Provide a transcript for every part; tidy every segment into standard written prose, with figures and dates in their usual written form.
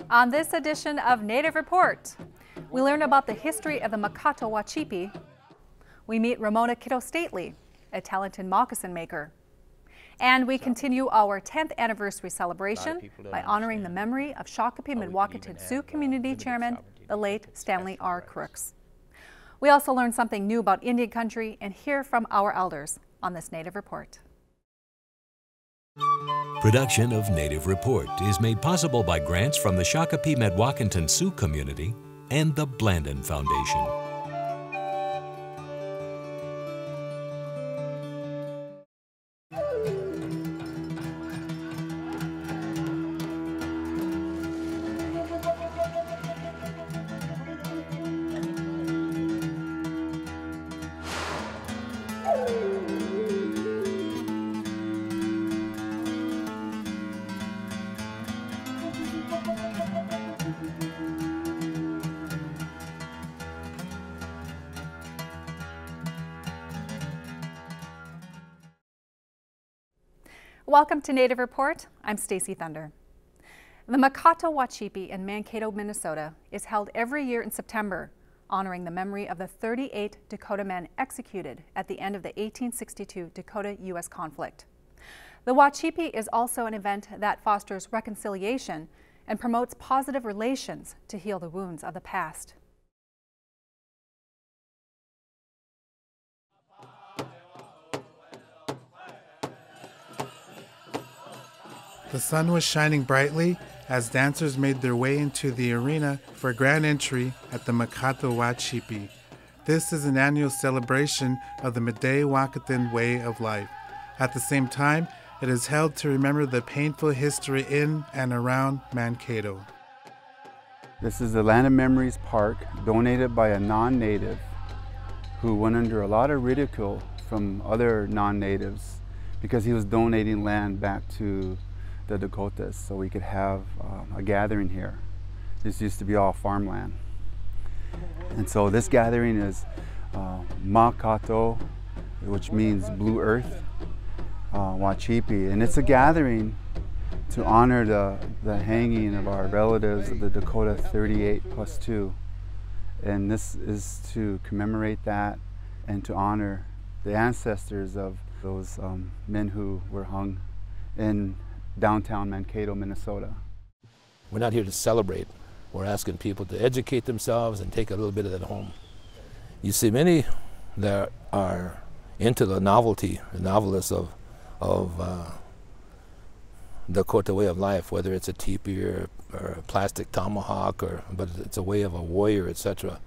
On this edition of Native Report, we learn about the history of the Mahkato Wacipi. We meet Ramona Kitto Stately, a talented moccasin maker. And we continue our 10th anniversary celebration by honoring the memory of Shakopee Mdewakanton Sioux Community Chairman, the late Stanley R. Crooks. We also learn something new about Indian country and hear from our elders on this Native Report. Production of Native Report is made possible by grants from the Shakopee Mdewakanton Sioux community and the Blandon Foundation. Welcome to Native Report. I'm Stacy Thunder. The Mahkato Wacipi in Mankato, Minnesota is held every year in September, honoring the memory of the 38 Dakota men executed at the end of the 1862 Dakota-U.S. conflict. The Wacipi is also an event that fosters reconciliation and promotes positive relations to heal the wounds of the past. The sun was shining brightly as dancers made their way into the arena for grand entry at the Mahkato Wacipi. This is an annual celebration of the Mdewakanton way of life. At the same time, it is held to remember the painful history in and around Mankato. This is the Land of Memories Park, donated by a non-native who went under a lot of ridicule from other non-natives because he was donating land back to the Dakotas so we could have a gathering here. This used to be all farmland. And so this gathering is Mahkato, which means blue earth, Wacipi. And it's a gathering to honor the hanging of our relatives of the Dakota 38+2. And this is to commemorate that and to honor the ancestors of those men who were hung in downtown Mankato, Minnesota. We're not here to celebrate. We're asking people to educate themselves and take a little bit of that home. You see, many that are into the novelty, the novelists of Dakota way of life, whether it's a teepee or a plastic tomahawk, but it's a way of a warrior, etc.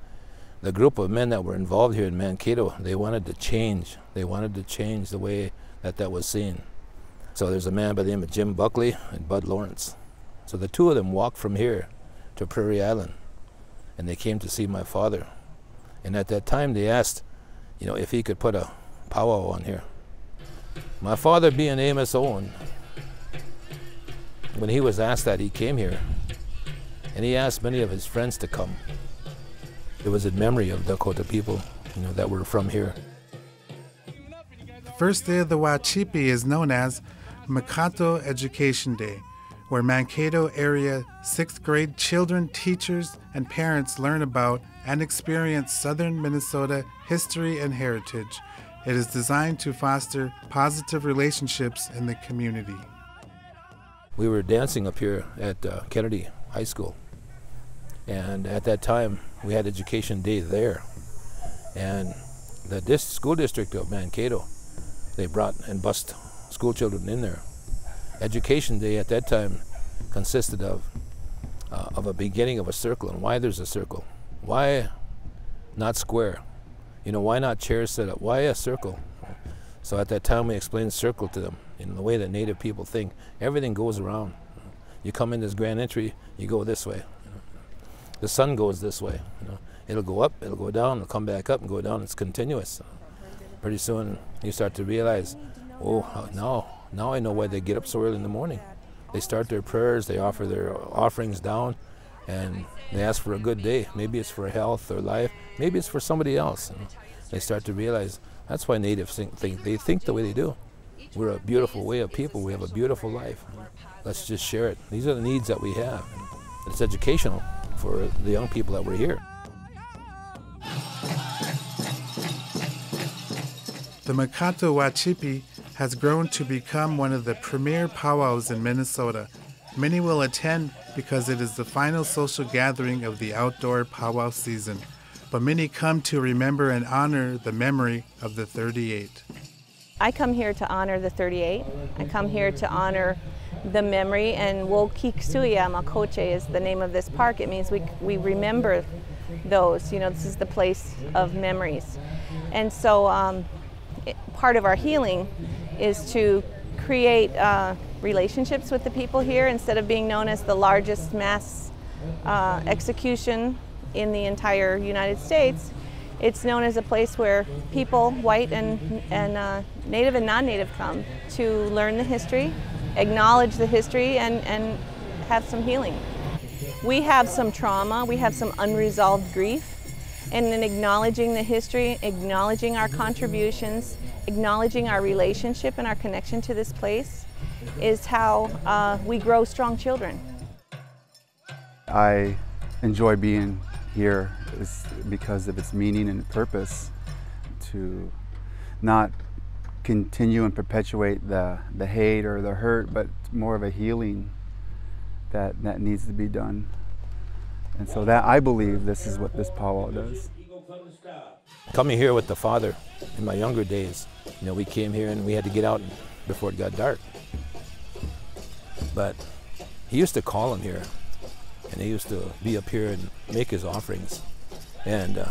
The group of men that were involved here in Mankato, they wanted to change. They wanted to change the way that was seen. So there's a man by the name of Jim Buckley and Bud Lawrence. So the two of them walked from here to Prairie Island, and they came to see my father. And at that time they asked, if he could put a powwow on here. My father, being Amos Owen, when he was asked that, he came here, and he asked many of his friends to come. It was in memory of Dakota people, that were from here. The first day of the Wacipi is known as Mikado Education Day, where Mankato area 6th grade children, teachers, and parents learn about and experience southern Minnesota history and heritage. It is designed to foster positive relationships in the community. We were dancing up here at Kennedy High School, and at that time we had Education Day there, and the school district of Mankato, they brought and bussed school children in there. Education Day at that time consisted of a beginning of a circle. And why there's a circle? Why not square? Why not chairs set up? Why a circle? So at that time we explained circle to them in the way that Native people think. Everything goes around. You come in this grand entry, you go this way. The sun goes this way. It'll go up, it'll go down, it'll come back up and go down. It's continuous. Pretty soon you start to realize, oh, now I know why they get up so early in the morning. They start their prayers, they offer their offerings down, and they ask for a good day. Maybe it's for health or life, maybe it's for somebody else. And they start to realize that's why Natives think the way they do. We're a beautiful way of people, we have a beautiful life. Let's just share it. These are the needs that we have. it's educational for the young people that were here. The Mahkato Wacipi has grown to become one of the premier powwows in Minnesota. Many will attend because it is the final social gathering of the outdoor powwow season, but many come to remember and honor the memory of the 38. I come here to honor the 38. I come here to honor the memory, and Wokiksuya Makoche is the name of this park. It means we remember those. You know, this is the place of memories. And so part of our healing is to create relationships with the people here. Instead of being known as the largest mass execution in the entire United States, it's known as a place where people, white and native and non-native, come to learn the history, acknowledge the history, and have some healing. We have some trauma, we have some unresolved grief, and in acknowledging the history, acknowledging our contributions, acknowledging our relationship and our connection to this place is how we grow strong children. I enjoy being here because of its meaning and purpose, to not continue and perpetuate the hate or the hurt, but more of a healing that needs to be done. And so that, I believe, this is what this powwow does. Coming here with the father in my younger days, you know, we came here and we had to get out before it got dark. But he used to call him here, and he used to be up here and make his offerings, and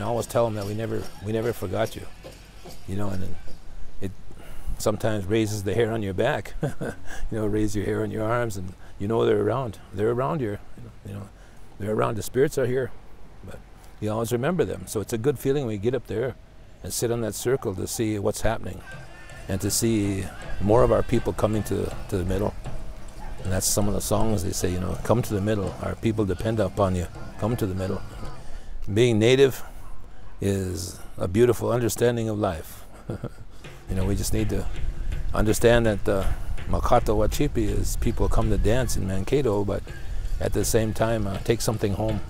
always tell him that we never forgot you, you know, and it sometimes raises the hair on your back, you know, raise your hair on your arms, and you know they're around here, you know, they're around. The spirits are here, but you always remember them. So it's a good feeling when you get up there and sit on that circle to see what's happening, and to see more of our people coming to the middle. And that's some of the songs they say, you know, come to the middle. Our people depend upon you. Come to the middle. Being native is a beautiful understanding of life. You know, we just need to understand that Mahkato Wacipi is people come to dance in Mankato, but at the same time take something home.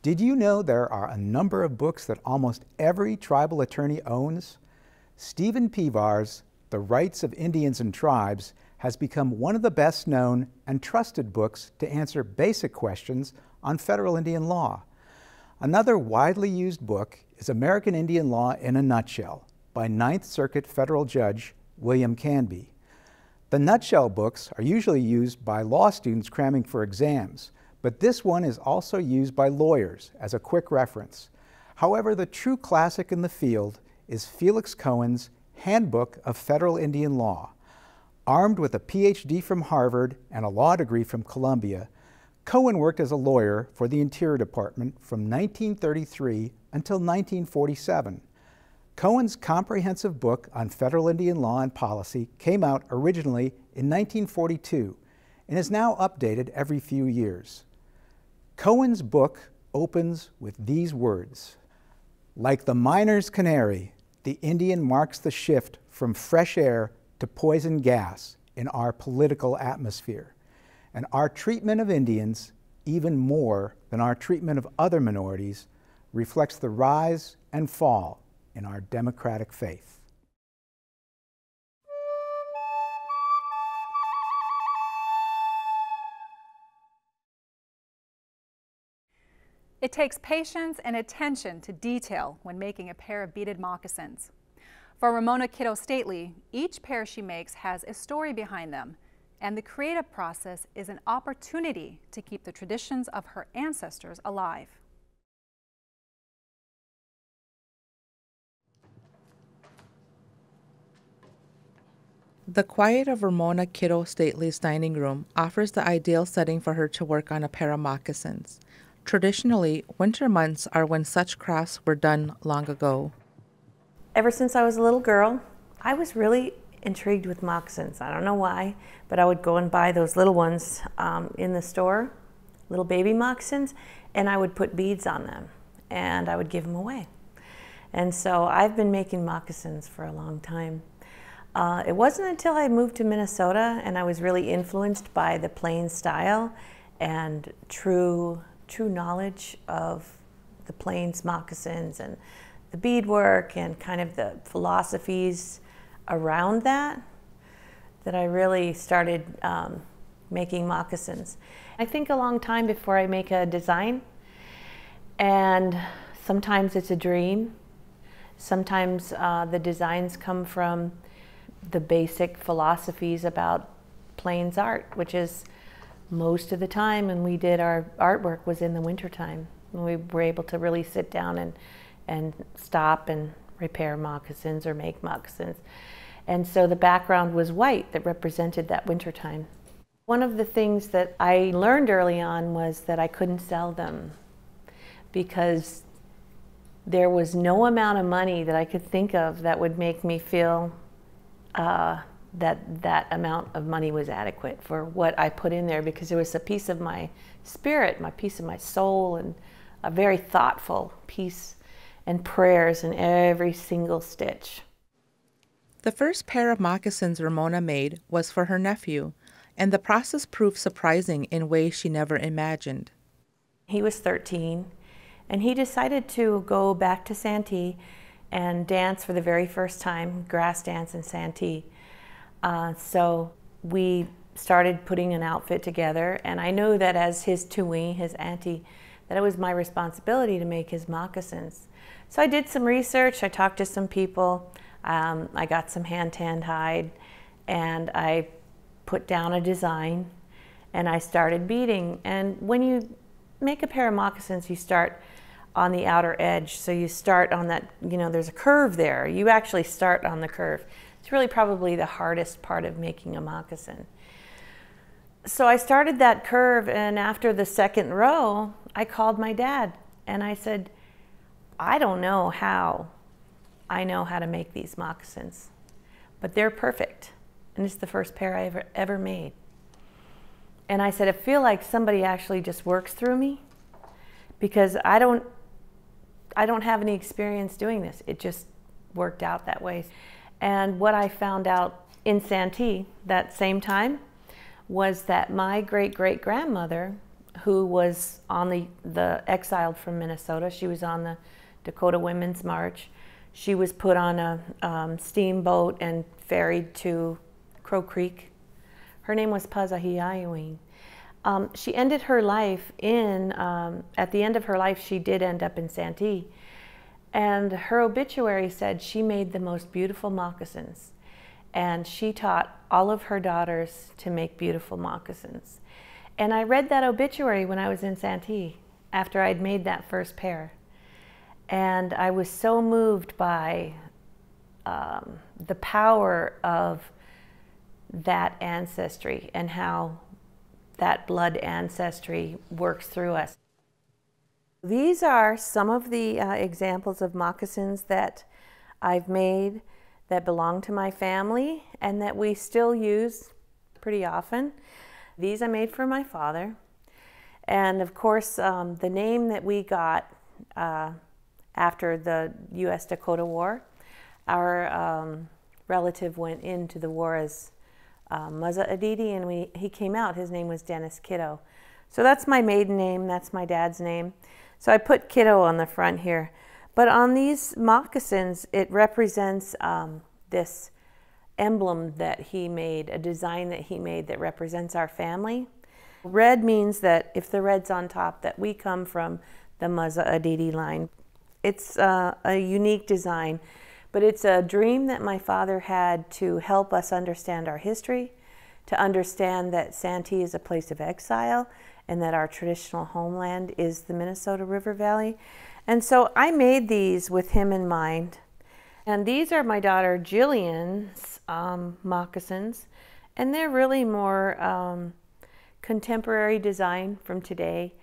Did you know there are a number of books that almost every tribal attorney owns? Stephen Pivar's The Rights of Indians and Tribes has become one of the best known and trusted books to answer basic questions on federal Indian law. Another widely used book is American Indian Law in a Nutshell by Ninth Circuit Federal Judge William Canby. The nutshell books are usually used by law students cramming for exams, but this one is also used by lawyers as a quick reference. However, the true classic in the field is Felix Cohen's Handbook of Federal Indian Law. Armed with a PhD from Harvard and a law degree from Columbia, Cohen worked as a lawyer for the Interior Department from 1933 until 1947. Cohen's comprehensive book on federal Indian law and policy came out originally in 1942 and is now updated every few years. Cohen's book opens with these words: "Like the miner's canary, the Indian marks the shift from fresh air to poison gas in our political atmosphere, and our treatment of Indians, even more than our treatment of other minorities, reflects the rise and fall in our democratic faith." It takes patience and attention to detail when making a pair of beaded moccasins. For Ramona Kitto Stately, each pair she makes has a story behind them, and the creative process is an opportunity to keep the traditions of her ancestors alive. The quiet of Ramona Kitto Stately's dining room offers the ideal setting for her to work on a pair of moccasins. Traditionally, winter months are when such crafts were done long ago. Ever since I was a little girl, I was really intrigued with moccasins. I don't know why, but I would go and buy those little ones in the store, little baby moccasins, and I would put beads on them. and I would give them away. And so I've been making moccasins for a long time. It wasn't until I moved to Minnesota and I was really influenced by the plain style and true knowledge of the plains moccasins and the beadwork and kind of the philosophies around that I really started making moccasins. I think a long time before I make a design, and sometimes it's a dream. Sometimes the designs come from the basic philosophies about plains art, which is most of the time when we did our artwork was in the wintertime, when we were able to really sit down and stop and repair moccasins or make moccasins. And so the background was white that represented that wintertime. One of the things that I learned early on was that I couldn't sell them because there was no amount of money that I could think of that would make me feel that amount of money was adequate for what I put in there, because it was a piece of my spirit, my piece of my soul, and a very thoughtful piece, and prayers in every single stitch. The first pair of moccasins Ramona made was for her nephew, and the process proved surprising in ways she never imagined. He was 13, and he decided to go back to Santee and dance for the very first time, grass dance in Santee. So we started putting an outfit together, and I knew that as his tuwee, his auntie, that it was my responsibility to make his moccasins. So I did some research, I talked to some people, I got some hand-tanned hide, and I put down a design, and I started beading. And when you make a pair of moccasins, you start on the outer edge. So you start on that, you know, there's a curve there. You actually start on the curve. It's really probably the hardest part of making a moccasin. So I started that curve, and after the second row, I called my dad and I said, I don't know how I know how to make these moccasins, but they're perfect. And it's the first pair I ever made. And I said, I feel like somebody actually just works through me, because I don't have any experience doing this. It just worked out that way. And what I found out in Santee that same time was that my great-great-grandmother, who was on the exiled from Minnesota, she was on the Dakota Women's March. She was put on a steamboat and ferried to Crow Creek. Her name was Pazahiaiwing. She ended her life at the end of her life, she did end up in Santee. And her obituary said she made the most beautiful moccasins. And she taught all of her daughters to make beautiful moccasins. And I read that obituary when I was in Santee, after I'd made that first pair. And I was so moved by the power of that ancestry and how that blood ancestry works through us. These are some of the examples of moccasins that I've made that belong to my family and that we still use pretty often. These I made for my father. And of course, the name that we got after the U.S. Dakota War, our relative went into the war as Muzza Aditi, and he came out. His name was Dennis Kitto. So that's my maiden name. That's my dad's name. So I put Kitto on the front here. But on these moccasins, it represents this emblem that he made, a design that he made that represents our family. Red means that if the red's on top, that we come from the Muzza Aditi line. It's a unique design, but it's a dream that my father had to help us understand our history, to understand that Santee is a place of exile and that our traditional homeland is the Minnesota River Valley. And so I made these with him in mind. And these are my daughter Jillian's moccasins, and they're really more contemporary design from today.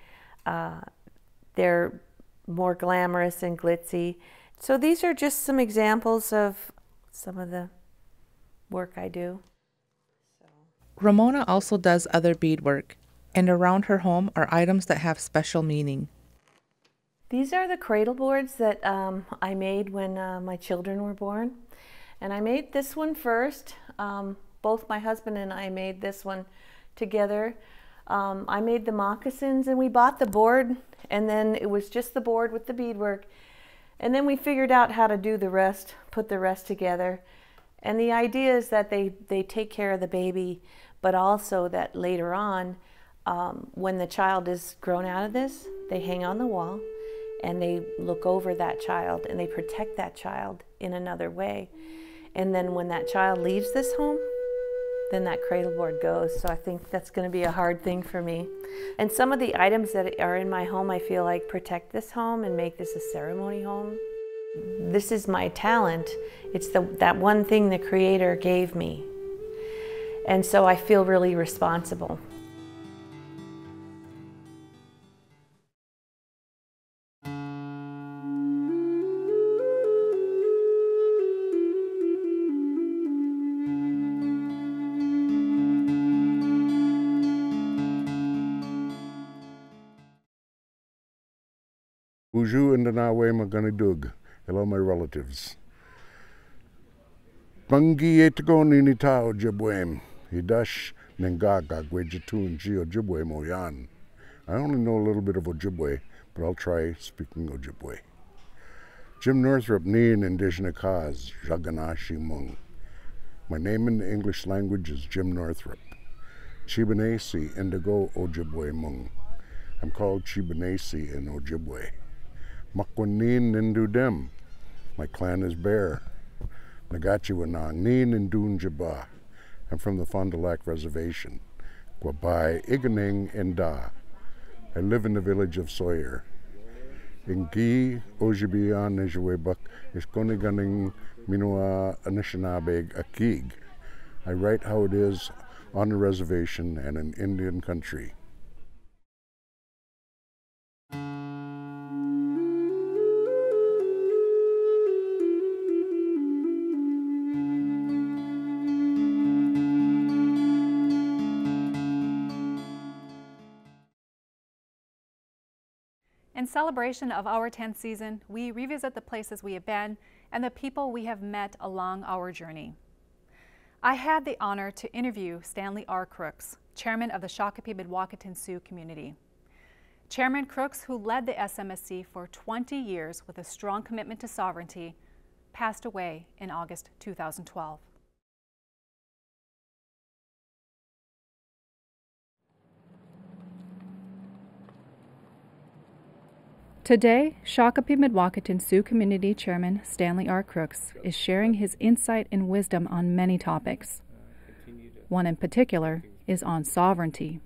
They're more glamorous and glitzy. So these are just some examples of some of the work I do. Ramona also does other beadwork, and around her home are items that have special meaning. These are the cradle boards that I made when my children were born. And I made this one first. Both my husband and I made this one together. I made the moccasins, and we bought the board, and then it was just the board with the beadwork. And then we figured out how to do the rest, put the rest together. And the idea is that they take care of the baby, but also that later on, when the child is grown out of this, they hang on the wall and they look over that child and they protect that child in another way. And then when that child leaves this home, then that cradle board goes. So I think that's going to be a hard thing for me. And some of the items that are in my home, I feel like protect this home and make this a ceremony home. This is my talent. It's that one thing the Creator gave me. And so I feel really responsible. Uju and Nawe Maganidug. Hello, my relatives. Bangi etagon inita Ojibwe. Hidash Nengaga Gwejatun Ji Ojibwe Moyan. I only know a little bit of Ojibwe, but I'll try speaking Ojibwe. Jim Northrop Neen Indigenous Kaz Jaganashi Mung. My name in the English language is Jim Northrop. Chibanesi Indigo Ojibwe Mung. I'm called Chibanesi in Ojibwe. Makwanin Nindudem. My clan is Bear. Nagachiwanang Nin Indunjaba. I'm from the Fond du Lac Reservation. Gwabai Iganing Inda. I live in the village of Sawyer. Ingi Ojibian Nijwebak Iskoniganing Minua Anishinabeg Akig. I write how it is on the reservation and in Indian country. In celebration of our 10th season, we revisit the places we have been and the people we have met along our journey. I had the honor to interview Stanley R. Crooks, chairman of the Shakopee Mdewakanton Sioux community. Chairman Crooks, who led the SMSC for 20 years with a strong commitment to sovereignty, passed away in August 2012. Today, Shakopee Mdewakanton Sioux Community Chairman Stanley R. Crooks is sharing his insight and wisdom on many topics. One in particular is on sovereignty.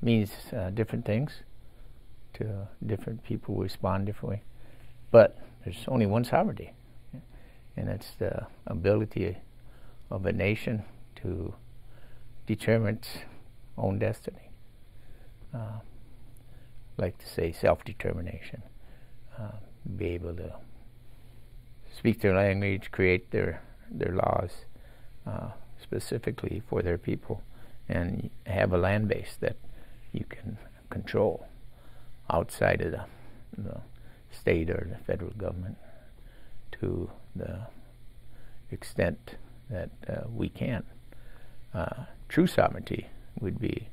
Means different things to different people who respond differently. But there's only one sovereignty, and it's the ability of a nation to determine its own destiny. Like to say self-determination, be able to speak their language, create their laws specifically for their people, and have a land base that you can control outside of the state or the federal government to the extent that we can. True sovereignty would be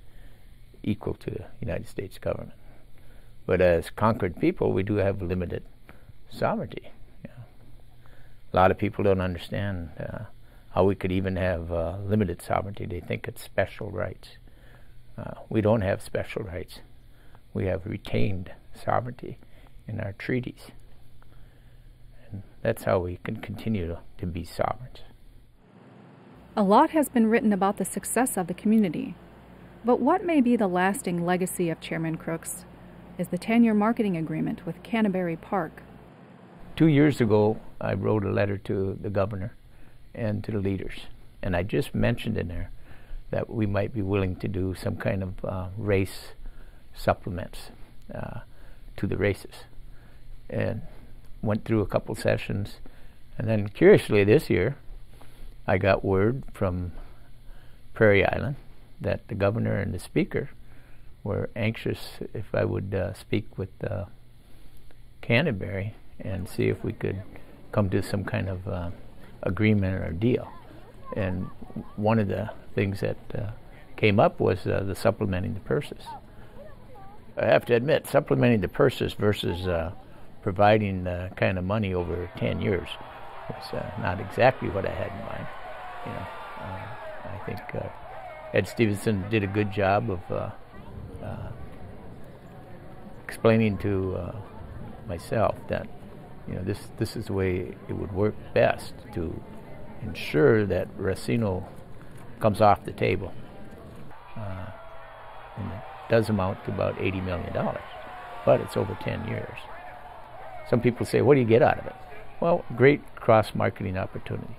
equal to the United States government. But as conquered people, we do have limited sovereignty. A lot of people don't understand how we could even have limited sovereignty. They think it's special rights. We don't have special rights. We have retained sovereignty in our treaties. And that's how we can continue to be sovereigns. A lot has been written about the success of the community. But what may be the lasting legacy of Chairman Crooks is the 10-year marketing agreement with Canterbury Park. 2 years ago, I wrote a letter to the governor and to the leaders, and I just mentioned in there that we might be willing to do some kind of race supplements to the races, and went through a couple sessions, and then curiously this year, I got word from Prairie Island that the governor and the speaker were anxious if I would speak with Canterbury and see if we could come to some kind of agreement or deal. And one of the things that came up was the supplementing the purses. I have to admit, supplementing the purses versus providing the kind of money over 10 years was not exactly what I had in mind. You know, I think Ed Stevenson did a good job of explaining to myself that, you know, this is the way it would work best to ensure that Racino comes off the table. And it does amount to about $80 million, but it's over 10 years. Some people say, what do you get out of it? Well, great cross-marketing opportunity.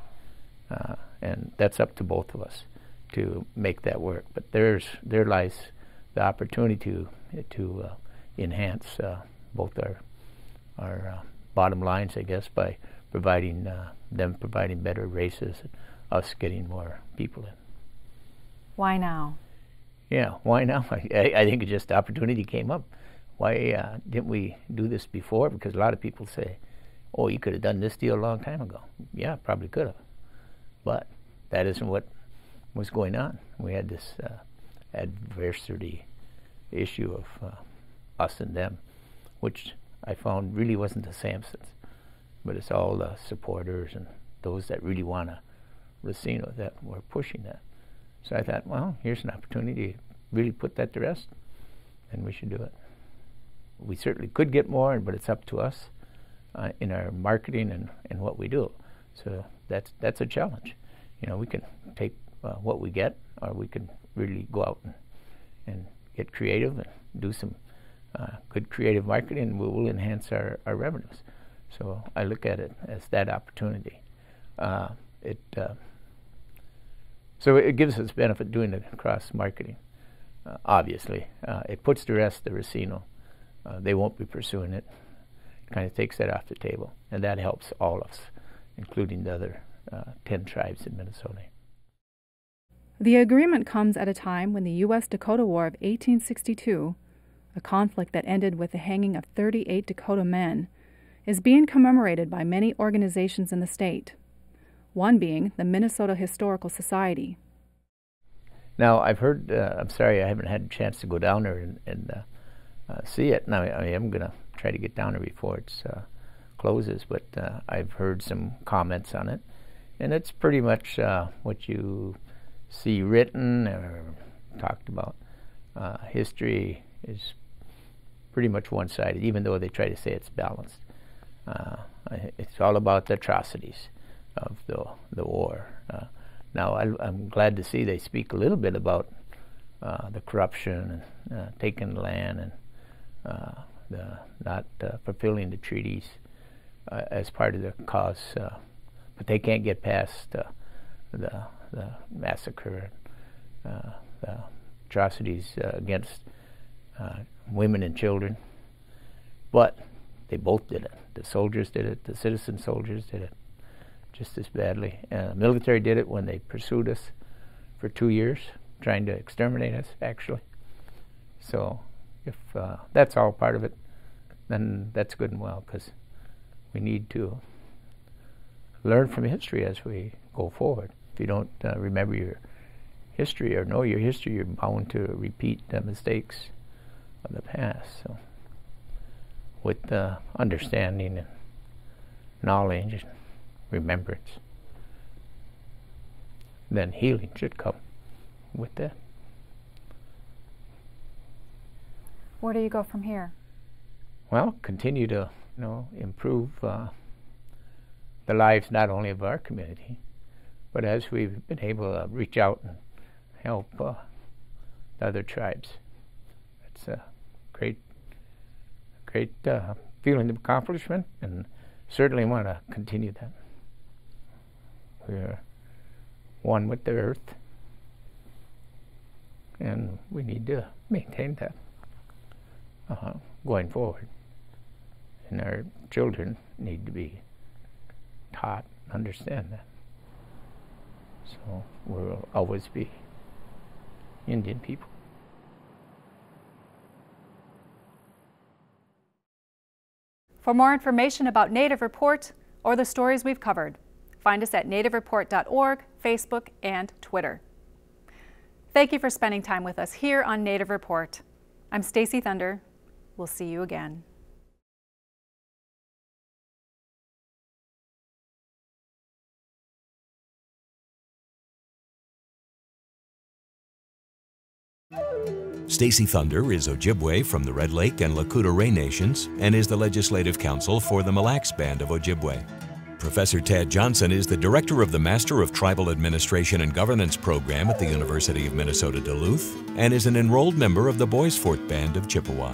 And that's up to both of us to make that work. But there lies the opportunity to enhance both our bottom lines, I guess, by providing them providing better races, and us getting more people in. Why now? Yeah, why now? I think it's just the opportunity came up. Why didn't we do this before? Because a lot of people say, oh, you could have done this deal a long time ago. Yeah, probably could have. But that isn't what was going on. We had this adversity issue of us and them, which I found really wasn't the Sampsons, but it's all the supporters and those that really want a Racino that were pushing that. So I thought, well, here's an opportunity to really put that to rest, and we should do it. We certainly could get more, but it's up to us in our marketing and what we do. So that's a challenge. You know, we can take what we get, or we can really go out and get creative and do some good creative marketing, and we will enhance our revenues. So I look at it as that opportunity. So it gives us benefit doing the cross-marketing, obviously. It puts to rest the Racino. They won't be pursuing it. It kind of takes that off the table, and that helps all of us, including the other 10 tribes in Minnesota. The agreement comes at a time when the U.S.-Dakota War of 1862, a conflict that ended with the hanging of 38 Dakota men, is being commemorated by many organizations in the state, one being the Minnesota Historical Society. Now, I've heard, I'm sorry I haven't had a chance to go down there and see it. Now, I am going to try to get down there before it closes, but I've heard some comments on it, and it's pretty much what you see written or talked about. History is pretty much one-sided, even though they try to say it's balanced. It's all about the atrocities of the war. Now, I'm glad to see they speak a little bit about the corruption and taking land and the not fulfilling the treaties as part of the cause, but they can't get past the massacre, the atrocities against women and children. But they both did it. The soldiers did it. The citizen soldiers did it just as badly. The military did it when they pursued us for 2 years, trying to exterminate us, actually. So if that's all part of it, then that's good and well, because we need to learn from history as we go forward. If you don't remember your history or know your history, you're bound to repeat the mistakes of the past. So with understanding and knowledge and remembrance, then healing should come with that. Where do you go from here? Well, continue to improve the lives not only of our community, but as we've been able to reach out and help the other tribes. It's a great feeling of accomplishment, and certainly want to continue that. We're one with the earth, and we need to maintain that going forward. And our children need to be taught and understand that. So we'll always be Indian people. For more information about Native Report or the stories we've covered, find us at nativereport.org, Facebook, and Twitter. Thank you for spending time with us here on Native Report. I'm Stacy Thunder. We'll see you again. Stacy Thunder is Ojibwe from the Red Lake and Lakota Ray Nations and is the Legislative Counsel for the Mille Lacs Band of Ojibwe. Professor Tad Johnson is the Director of the Master of Tribal Administration and Governance program at the University of Minnesota Duluth and is an enrolled member of the Boys Fort Band of Chippewa.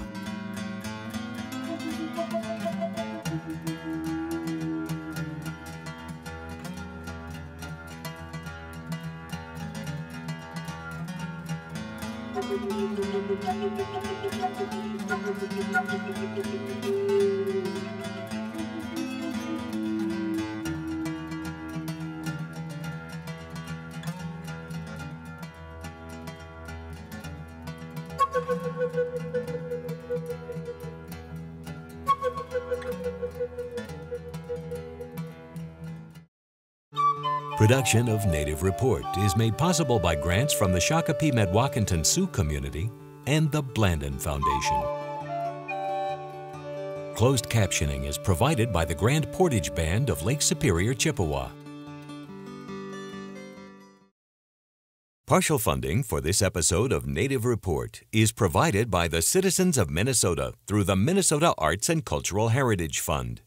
Production of Native Report is made possible by grants from the Shakopee Mdewakanton Sioux community and the Blandin Foundation. Closed captioning is provided by the Grand Portage Band of Lake Superior, Chippewa. Partial funding for this episode of Native Report is provided by the citizens of Minnesota through the Minnesota Arts and Cultural Heritage Fund.